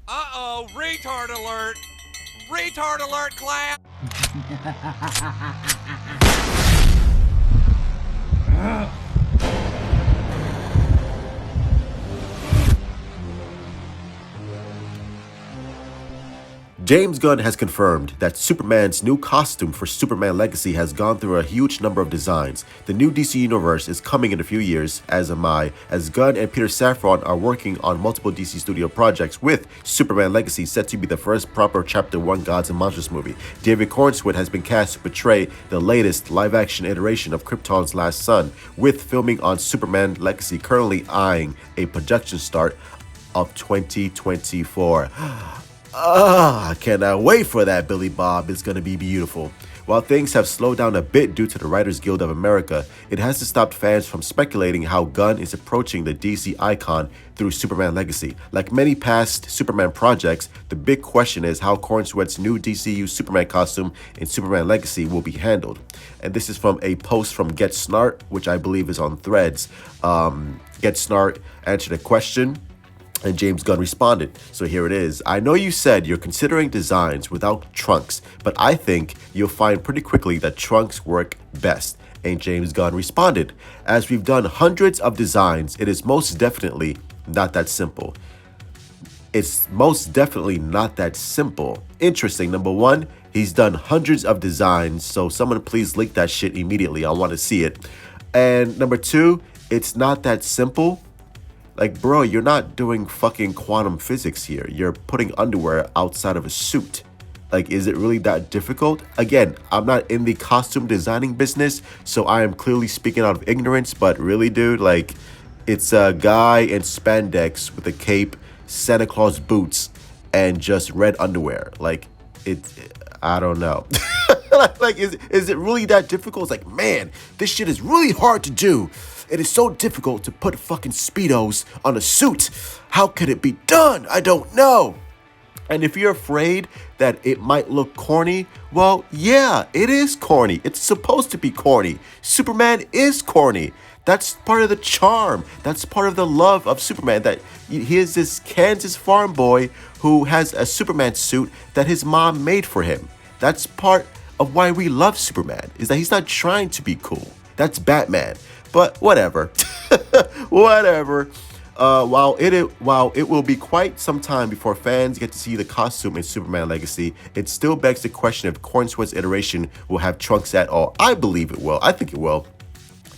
Uh-oh, retard alert! Retard alert, class! James Gunn has confirmed that Superman's new costume for Superman Legacy has gone through a huge number of designs. The new DC Universe is coming in a few years, as am I, as Gunn and Peter Safran are working on multiple DC studio projects, with Superman Legacy set to be the first proper Chapter 1 Gods and Monsters movie. David Cornswet has been cast to portray the latest live-action iteration of Krypton's last son, with filming on Superman Legacy currently eyeing a production start of 2024. I cannot wait for that, Billy Bob. It's going to be beautiful. While things have slowed down a bit due to the Writers Guild of America, it hasn't stopped fans from speculating how Gunn is approaching the DC icon through Superman Legacy. Like many past Superman projects, the big question is how Cornswet's new DCU Superman costume in Superman Legacy will be handled. And this is from a post from Get Snart, which I believe is on Threads. Get Snart answered a question, and James Gunn responded. So here it is. I know you said you're considering designs without trunks, but I think you'll find pretty quickly that trunks work best. And James Gunn responded, as we've done hundreds of designs, it is most definitely not that simple. It's most definitely not that simple. Interesting. Number one, he's done hundreds of designs, so someone please link that shit immediately. I want to see it. And number two, it's not that simple. Like, bro, you're not doing fucking quantum physics here. You're putting underwear outside of a suit. Like, is it really that difficult? Again, I'm not in the costume designing business, so I am clearly speaking out of ignorance, but really, dude, like, it's a guy in spandex with a cape, Santa Claus boots, and just red underwear. Like, I don't know. like, is it really that difficult? It's like, man, this shit is really hard to do. It is so difficult to put fucking Speedos on a suit. How could it be done? I don't know. And if you're afraid that it might look corny, well, yeah, it is corny. It's supposed to be corny. Superman is corny. That's part of the charm. That's part of the love of Superman, that he is this Kansas farm boy who has a Superman suit that his mom made for him. That's part of why we love Superman, is that he's not trying to be cool. That's Batman. But whatever. Whatever. While it will be quite some time before fans get to see the costume in Superman Legacy, it still begs the question if Cornswet's iteration will have trunks at all. I believe it will. I think it will.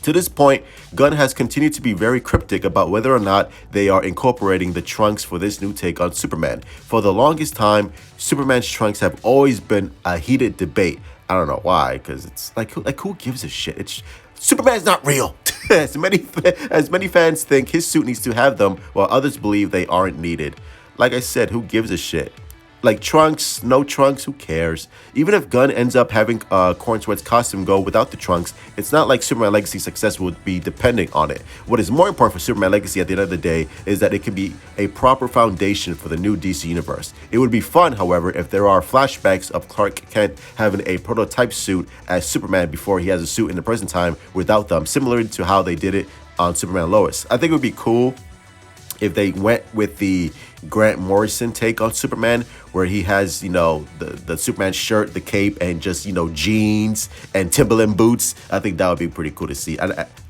To this point, Gunn has continued to be very cryptic about whether or not they are incorporating the trunks for this new take on Superman. For the longest time, Superman's trunks have always been a heated debate. I don't know why, because it's like who gives a shit? Superman's not real. as many fans think his suit needs to have them, while others believe they aren't needed. Like I said, who gives a shit? Like, trunks, no trunks, who cares? Even if Gunn ends up having Cornswet's costume go without the trunks, it's not like Superman Legacy's success would be depending on it. What is more important for Superman Legacy at the end of the day is that it can be a proper foundation for the new DC Universe. It would be fun, however, if there are flashbacks of Clark Kent having a prototype suit as Superman before he has a suit in the present time without them, similar to how they did it on Superman Lois. I think it would be cool if they went with the Grant Morrison take on Superman, where he has, the Superman shirt, the cape, and just, jeans and Timberland boots. I think that would be pretty cool to see.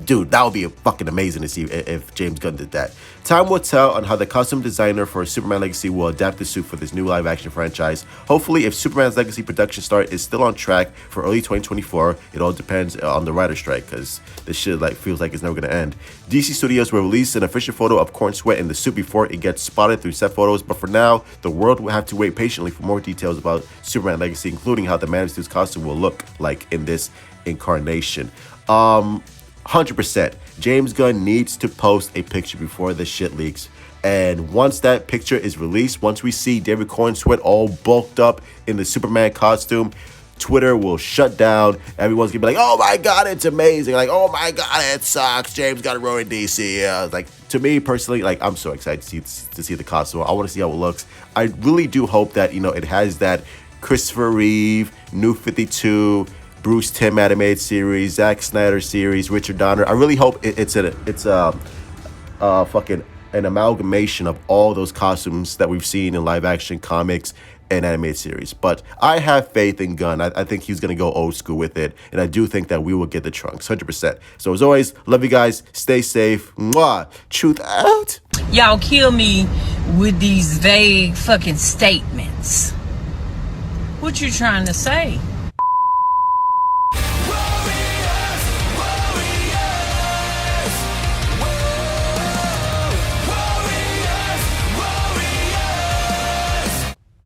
Dude, that would be fucking amazing to see if James Gunn did that. Time will tell on how the costume designer for Superman Legacy will adapt the suit for this new live-action franchise. Hopefully, if Superman's Legacy production start is still on track for early 2024, it all depends on the writer's strike, because this shit feels like it's never going to end. DC Studios will release an official photo of Cornswet in the suit before it gets spotted through set photos, but for now, the world will have to wait patiently for more details about Superman Legacy, including how the Man of Steel's costume will look like in this incarnation. 100%. James Gunn needs to post a picture before this shit leaks. And once that picture is released, once we see David Cornswet all bulked up in the Superman costume, Twitter will shut down. Everyone's gonna be like, oh my God, it's amazing. Like, oh my God, it sucks. James Gunn ruined DC. Like, to me personally, like, I'm so excited to see the costume. I want to see how it looks. I really do hope that, it has that Christopher Reeve, New 52, Bruce Timm animated series, Zack Snyder series, Richard Donner. I really hope it's a fucking an amalgamation of all those costumes that we've seen in live action comics and animated series. But I have faith in Gunn. I think he's going to go old school with it. And I do think that we will get the Trunks, 100%. So as always, love you guys. Stay safe. Mwah. Truth out. Y'all kill me with these vague fucking statements. What you trying to say?